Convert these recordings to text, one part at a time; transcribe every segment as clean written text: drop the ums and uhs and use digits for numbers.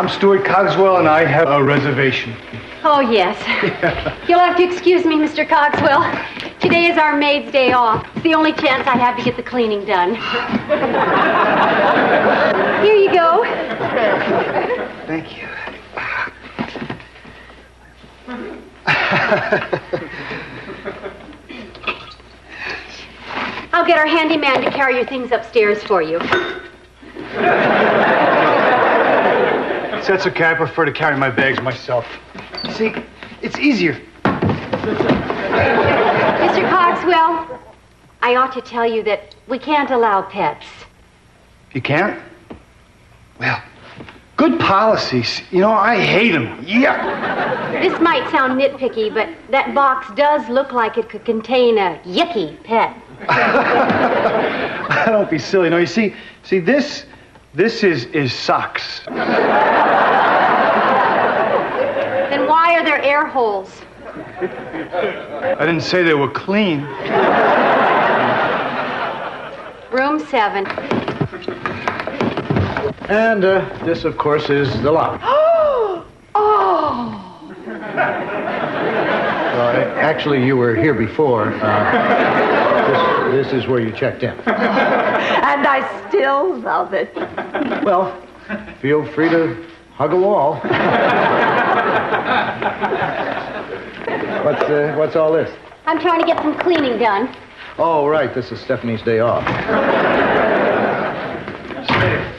I'm Stuart Cogswell, and I have a reservation. Oh, yes. You'll have to excuse me, Mr. Cogswell. Today is our maid's day off. It's the only chance I have to get the cleaning done. Here you go. Thank you. I'll get our handyman to carry your things upstairs for you. That's okay. I prefer to carry my bags myself. See, it's easier. Mr. Cogswell, I ought to tell you that we can't allow pets. You can't? Well, good policies. You know, I hate them. Yeah. This might sound nitpicky, but that box does look like it could contain a yucky pet. Don't be silly. No, you see, this is socks. Then why are there air holes? I didn't say they were clean. Room 7. And this, of course, is the lobby. Oh! Actually, you were here before. This is where you checked in. And I still love it. Well, feel free to hug a wall. What's all this? I'm trying to get some cleaning done. Oh, right. This is Stephanie's day off.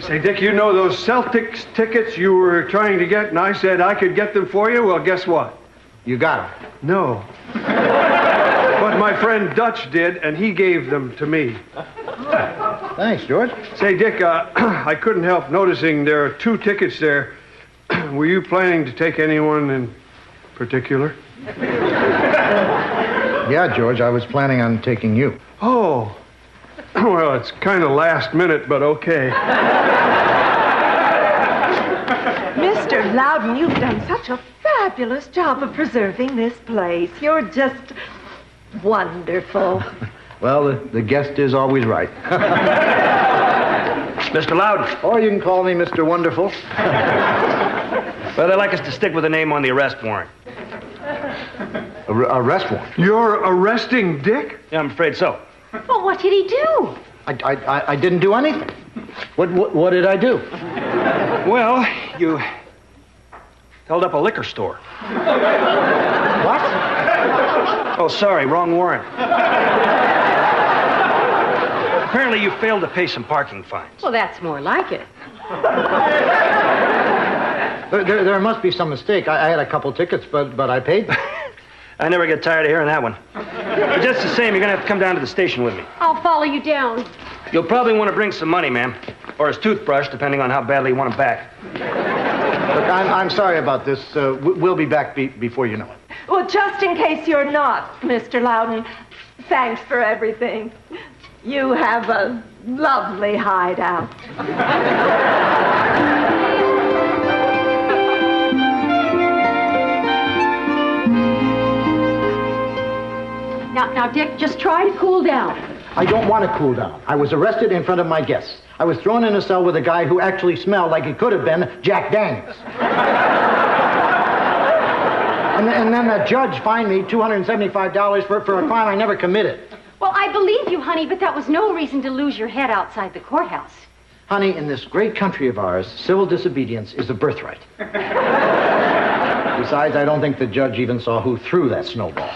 Say, Dick, you know those Celtics tickets you were trying to get, and I said I could get them for you? Well, guess what? You got them. No. But my friend Dutch did, and he gave them to me. Thanks, George. Say, Dick, I couldn't help noticing there are 2 tickets there. Were you planning to take anyone in particular? Yeah, George, I was planning on taking you. Oh. Well, it's kind of last minute, but okay. Mr. Loudon, you've done such a fabulous job of preserving this place. You're just wonderful. Well, the guest is always right. Mr. Loudon. Or you can call me Mr. Wonderful. Well, they'd like us to stick with the name on the arrest warrant. Arrest warrant? You're arresting Dick? Yeah, I'm afraid so. Well, what did he do? I didn't do anything. What did I do? Well, you held up a liquor store. What? Oh, sorry, wrong warrant. Apparently you failed to pay some parking fines. Well, that's more like it. There must be some mistake. I had a couple tickets, but I paid them. I never get tired of hearing that one. But just the same, you're going to have to come down to the station with me. I'll follow you down. You'll probably want to bring some money, ma'am. Or his toothbrush, depending on how badly you want it back. Look, I'm sorry about this. We'll be back before you know it. Well, just in case you're not, Mr. Loudon, thanks for everything. You have a lovely hideout. Now, Dick, just try to cool down. I don't want to cool down. I was arrested in front of my guests. I was thrown in a cell with a guy who actually smelled like it could have been Jack Daniels. and then the judge fined me $275 for a crime I never committed. Well, I believe you, honey, but that was no reason to lose your head outside the courthouse. Honey, in this great country of ours, civil disobedience is a birthright. Besides, I don't think the judge even saw who threw that snowball.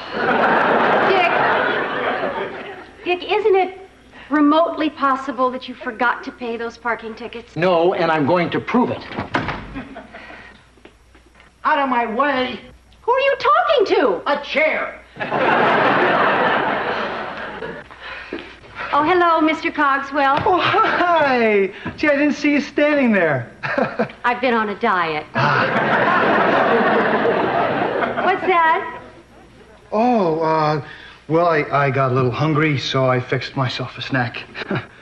Dick, isn't it remotely possible that you forgot to pay those parking tickets? No, and I'm going to prove it. Out of my way. Who are you talking to? A chair. Oh, hello, Mr. Cogswell. Oh, hi. Gee, I didn't see you standing there. I've been on a diet. What's that? Oh, well, I got a little hungry, so I fixed myself a snack.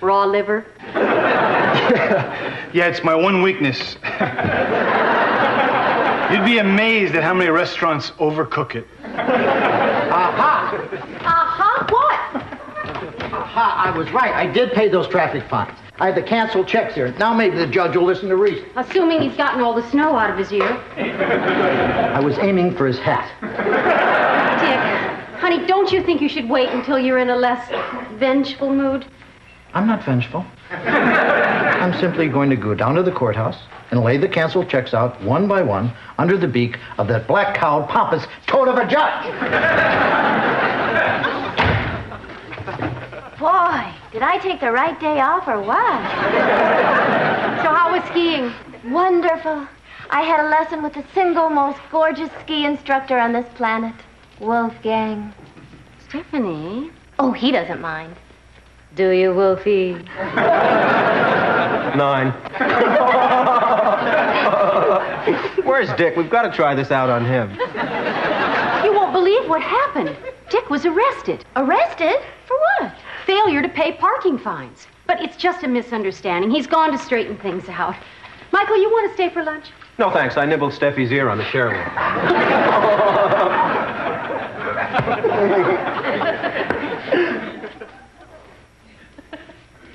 Raw liver? Yeah, it's my one weakness. You'd be amazed at how many restaurants overcook it. Aha! What? Aha, I was right. I did pay those traffic fines. I had to cancel checks here. Now maybe the judge will listen to reason. Assuming he's gotten all the snow out of his ear. I was aiming for his hat. Dick, honey, don't you think you should wait until you're in a less vengeful mood? I'm not vengeful. I'm simply going to go down to the courthouse and lay the canceled checks out one by one under the beak of that black-cowed, pompous toad of a judge. Boy, did I take the right day off or what? So how was skiing? Wonderful. I had a lesson with the single most gorgeous ski instructor on this planet, Wolfgang. Stephanie? Oh, he doesn't mind. Do you, Wolfie? 9. Where's Dick? We've got to try this out on him. You won't believe what happened. Dick was arrested. Arrested? For what? Failure to pay parking fines. But it's just a misunderstanding. He's gone to straighten things out. Michael, you want to stay for lunch? No, thanks. I nibbled Steffi's ear on the chairlift.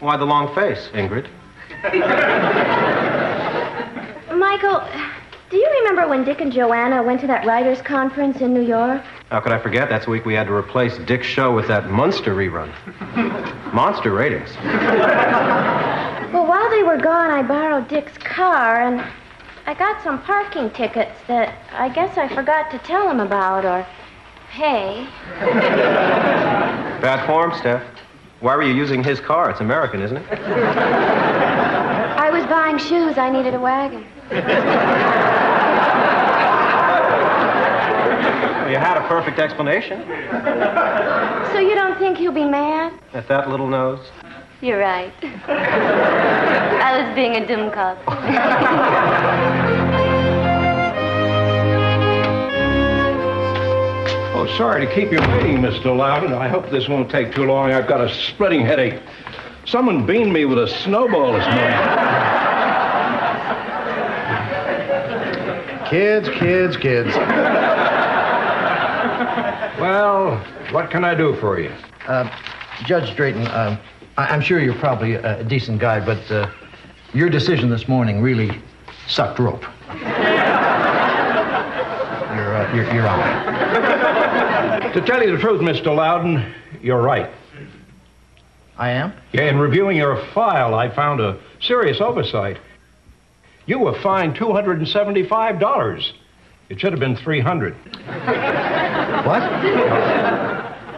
Why the long face, Ingrid? Michael, do you remember when Dick and Joanna went to that writers' conference in New York? How could I forget? That's the week we had to replace Dick's show with that Munster rerun. Monster ratings. Well, while they were gone, I borrowed Dick's car, and I got some parking tickets that I guess I forgot to tell him about or pay. Bad form, Steph. Why were you using his car? It's American, isn't it? I was buying shoes. I needed a wagon. Well, you had a perfect explanation. So you don't think he'll be mad? At that little nose? You're right. I was being a dumkop. Oh, sorry to keep you waiting, Mr. Loudon. I hope this won't take too long. I've got a splitting headache. Someone beamed me with a snowball this morning. Kids. Well, what can I do for you? Judge Drayton, I'm sure you're probably a decent guy, but your decision this morning really sucked rope. You're on. To tell you the truth, Mr. Loudon, you're right. I am? Yeah, in reviewing your file, I found a serious oversight. You were fined $275. It should have been $300. What?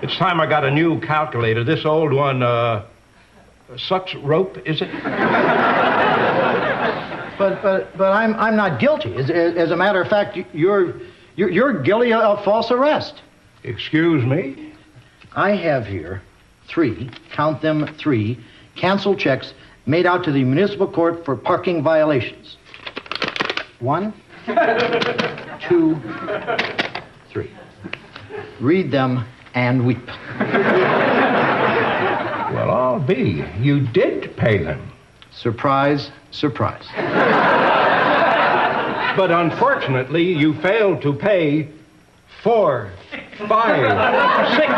It's time I got a new calculator. This old one, sucks rope, is it? But I'm not guilty. As a matter of fact, you're guilty of false arrest. Excuse me? I have here 3, count them 3, canceled checks made out to the municipal court for parking violations. 1, 2, 3. Read them and weep. Well, I'll be. You did pay them. Surprise, surprise. But unfortunately, you failed to pay 4, 5, 6.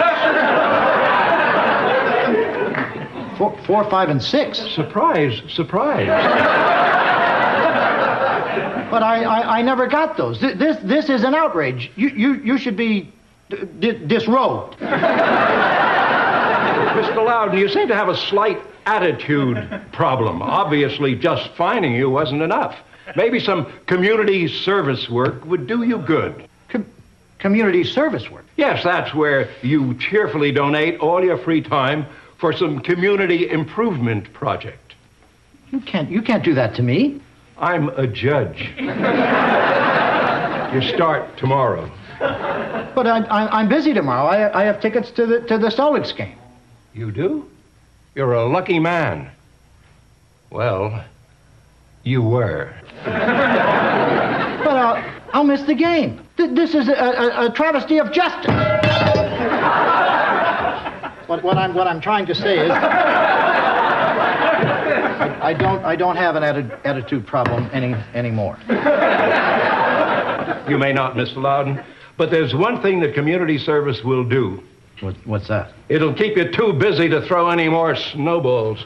4, 5, and 6. Surprise. But I never got those. This is an outrage. You should be disrobed. Mr. Loudon, you seem to have a slight attitude problem. Obviously, just fining you wasn't enough. Maybe some community service work would do you good. Community service work? Yes, that's where you cheerfully donate all your free time for some community improvement project. You can't do that to me. I'm a judge. You start tomorrow. But I'm busy tomorrow. I have tickets to the Celtics game. You do? You're a lucky man. Well, you were. But I'll miss the game. This is a travesty of justice. What I'm trying to say is, I don't have an attitude problem anymore. You may not, Mr. Loudon, but there's one thing that community service will do. What's that? It'll keep you too busy to throw any more snowballs.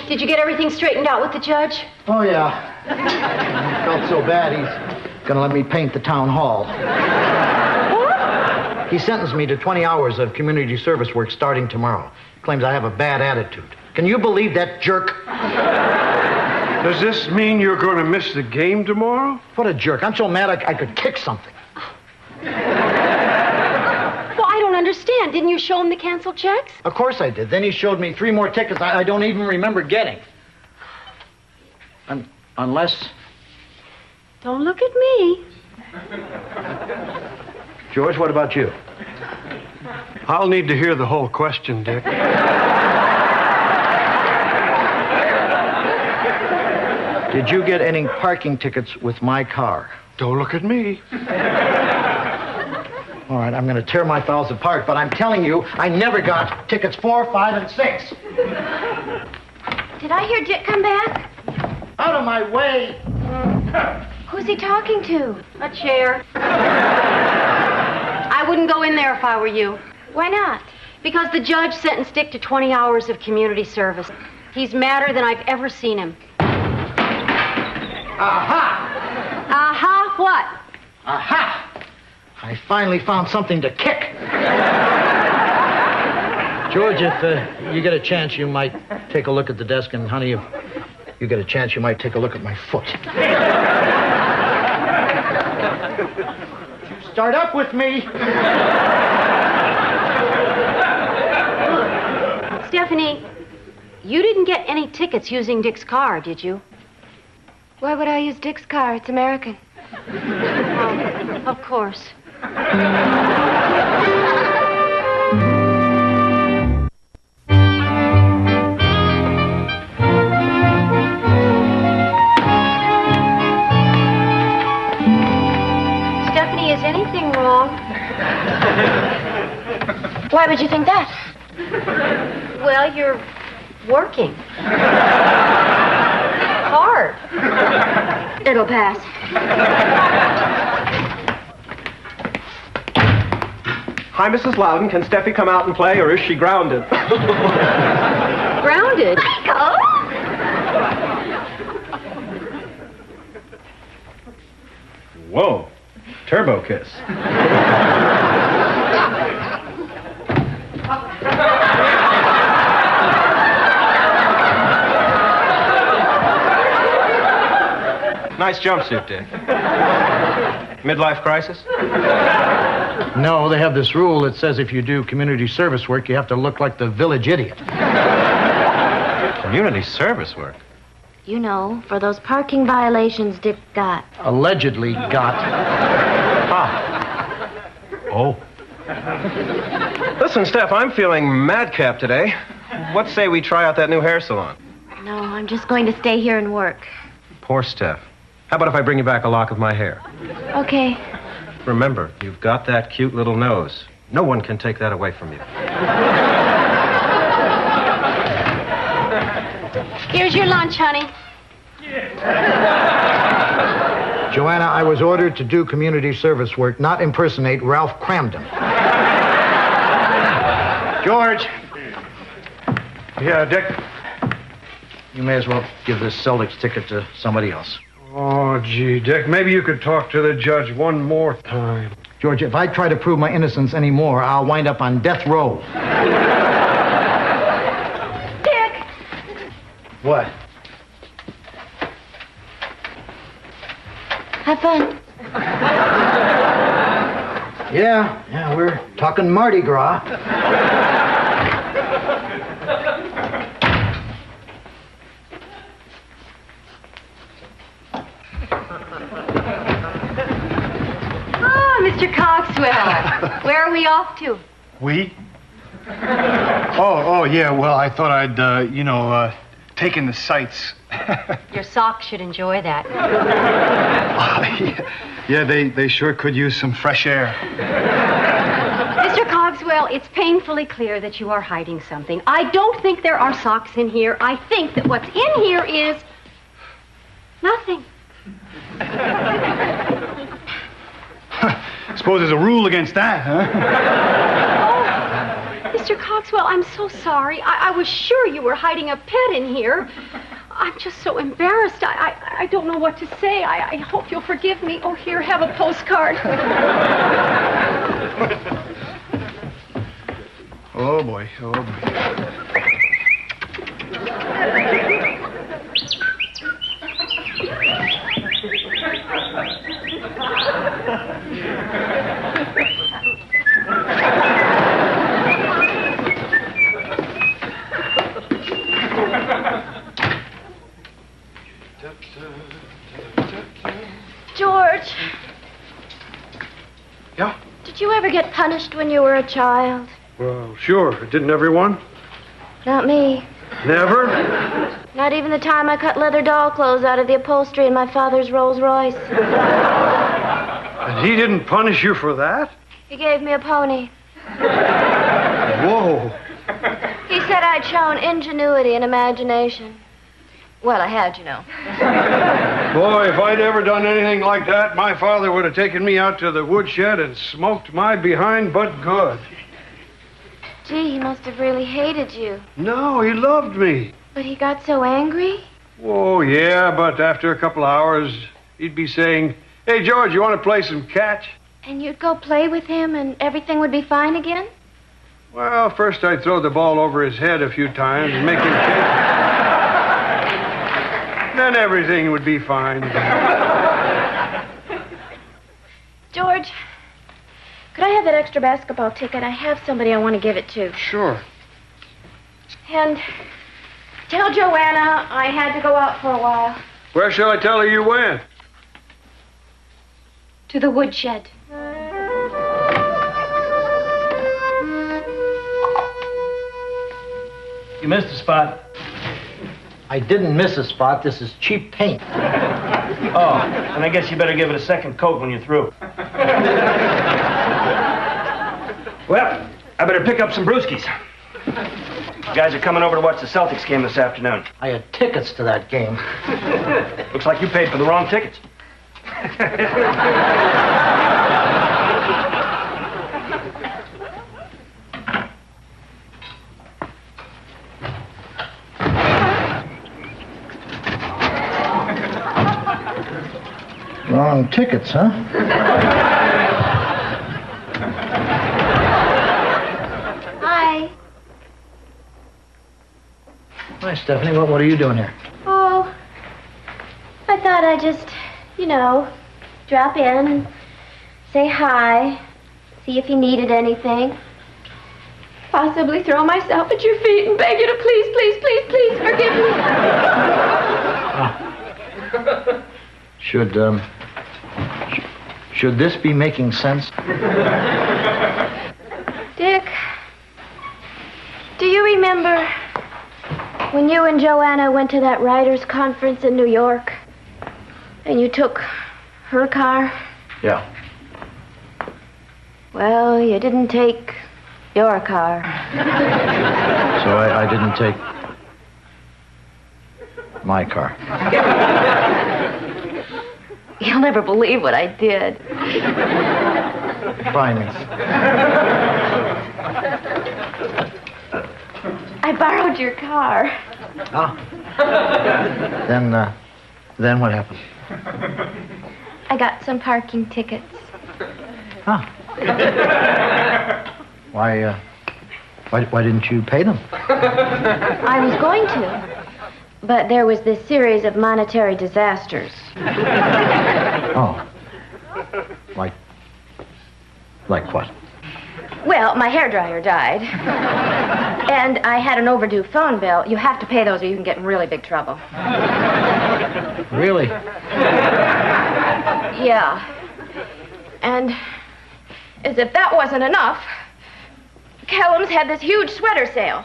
Did you get everything straightened out with the judge? Oh, yeah. He felt so bad, he's gonna let me paint the town hall. What? He sentenced me to 20 hours of community service work starting tomorrow. Claims I have a bad attitude. Can you believe that jerk? Does this mean you're going to miss the game tomorrow? What a jerk. I'm so mad I could kick something. Well, I don't understand. Didn't you show him the canceled checks? Of course I did. Then he showed me 3 more tickets I don't even remember getting. Unless... Don't look at me. George, what about you? I'll need to hear the whole question, Dick. Did you get any parking tickets with my car? Don't look at me. All right, I'm going to tear my fouls apart, but I'm telling you, I never got tickets 4, 5, and 6. Did I hear Dick come back? Out of my way! Who's he talking to? A chair. I wouldn't go in there if I were you. Why not? Because the judge sentenced Dick to 20 hours of community service. He's madder than I've ever seen him. Aha! Aha, what? Aha! I finally found something to kick. George, if you get a chance, you might take a look at the desk, and honey, if you get a chance, you might take a look at my foot. Start up with me. Stephanie, you didn't get any tickets using Dick's car, did you? Why would I use Dick's car? It's American. Oh, of course. Stephanie, is anything wrong? Why would you think that? Well, you're working. Hard. It'll pass. Hi, Mrs. Loudon. Can Steffi come out and play, or is she grounded? Grounded? Michael! Whoa. Turbo kiss. Nice jumpsuit, Dick. Midlife crisis? No, they have this rule that says if you do community service work, you have to look like the village idiot. Community service work? You know, for those parking violations Dick got. Allegedly got. Ah. Oh. Listen, Steph, I'm feeling madcap today. What say we try out that new hair salon? No, I'm just going to stay here and work. Poor Steph. How about if I bring you back a lock of my hair? Okay. Remember, you've got that cute little nose. No one can take that away from you. Here's your lunch, honey. Joanna, I was ordered to do community service work, not impersonate Ralph Cramden. George. Yeah, Dick? You may as well give this Celtics ticket to somebody else. Oh, gee, Dick, maybe you could talk to the judge one more time. George, if I try to prove my innocence anymore, I'll wind up on death row. Dick! What? Have fun. Yeah, we're talking Mardi Gras. Mr. Cogswell, where are we off to? We? Oh, yeah, well, I thought I'd, take in the sights. Your socks should enjoy that. Yeah, they sure could use some fresh air. Mr. Cogswell, it's painfully clear that you are hiding something. I don't think there are socks in here. I think that what's in here is nothing. Suppose there's a rule against that, huh? Mr. Cogswell, I'm so sorry. I was sure you were hiding a pet in here. I'm just so embarrassed. I don't know what to say. I hope you'll forgive me. Oh, here, have a postcard. Oh, boy. Oh, boy. George. Yeah? Did you ever get punished when you were a child? Well, sure. Didn't everyone? Not me. Never? Not even the time I cut leather doll clothes out of the upholstery in my father's Rolls Royce. And he didn't punish you for that? He gave me a pony. Whoa. He said I'd shown ingenuity and imagination. Well, I had, you know. Boy, if I'd ever done anything like that, my father would have taken me out to the woodshed and smoked my behind but good. Gee, he must have really hated you. No, he loved me. But he got so angry? Oh, yeah, but after a couple hours, he'd be saying, "Hey, George, you want to play some catch?" And you'd go play with him and everything would be fine again? Well, first I'd throw the ball over his head a few times and make him kick. Then everything would be fine. George, could I have that extra basketball ticket? I have somebody I want to give it to. Sure. And tell Joanna I had to go out for a while. Where shall I tell her you went? To the woodshed. You missed a spot. I didn't miss a spot. This is cheap paint. Oh, and I guess you better give it a second coat when you're through. Well, I better pick up some brewskis. You guys are coming over to watch the Celtics game this afternoon. I had tickets to that game. Looks like you paid for the wrong tickets. Wrong tickets, huh? Hi. Hi, Stephanie. What are you doing here? Oh, I thought I'd just, drop in and say hi, see if you needed anything. Possibly throw myself at your feet and beg you to please, please, please, please forgive me. Should this be making sense? Dick, do you remember when you and Joanna went to that writers' conference in New York and you took her car? Yeah. Well, you didn't take your car. So I didn't take my car. You'll never believe what I did. Fine. I borrowed your car. Ah. Then what happened? I got some parking tickets. Ah. Why didn't you pay them? I was going to, but there was this series of monetary disasters. Oh. Like what? Well, my hairdryer died. And I had an overdue phone bill. You have to pay those or you can get in really big trouble. Really? Yeah. And as if that wasn't enough, Callum's had this huge sweater sale.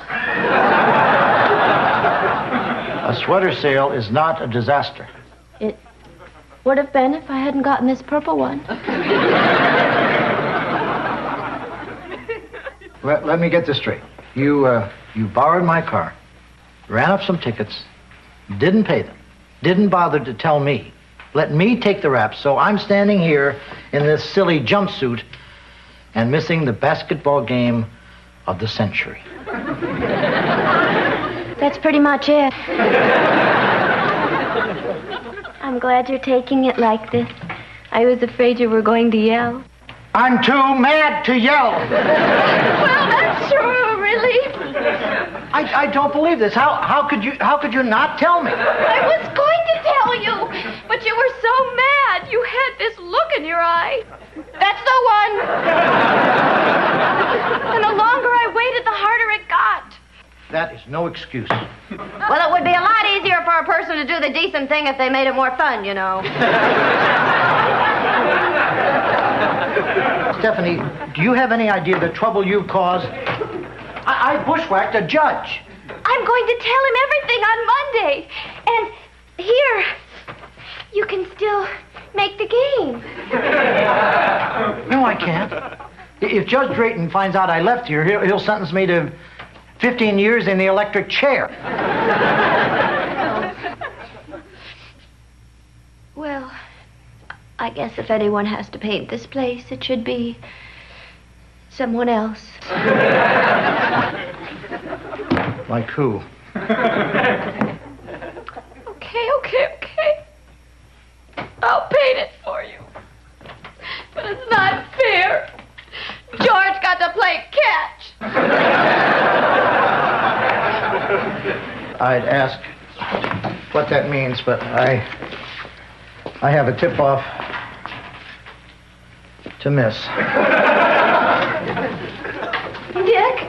A sweater sale is not a disaster. It would have been if I hadn't gotten this purple one. Let me get this straight. You borrowed my car, ran up some tickets, didn't pay them, didn't bother to tell me, let me take the rap, so I'm standing here in this silly jumpsuit and missing the basketball game of the century. That's pretty much it. I'm glad you're taking it like this. I was afraid you were going to yell. I'm too mad to yell. Well, that's sure a relief. I don't believe this. How could you not tell me? I was going to tell you, but you were so mad. You had this look in your eye. That's the one. And the longer I waited, the harder it got. That is no excuse. Well, it would be a lot easier for a person to do the decent thing if they made it more fun, you know. Stephanie, do you have any idea of the trouble you've caused? I bushwhacked a judge. I'm going to tell him everything on Monday. And here, you can still make the game. No, I can't. If Judge Drayton finds out I left here, he'll sentence me to 15 years in the electric chair. Well, I guess if anyone has to paint this place, it should be someone else. Like who? Okay. I'll paint it for you. But it's not fair. George got to play catch. I'd ask what that means, but I have a tip-off to miss. Dick?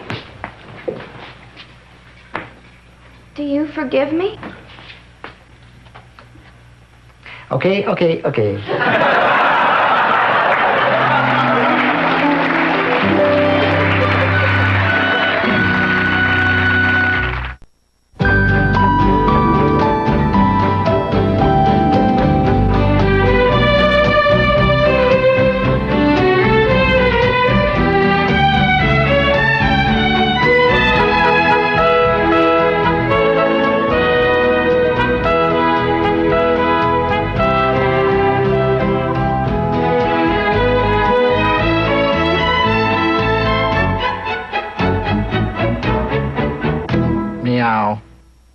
Do you forgive me? Okay.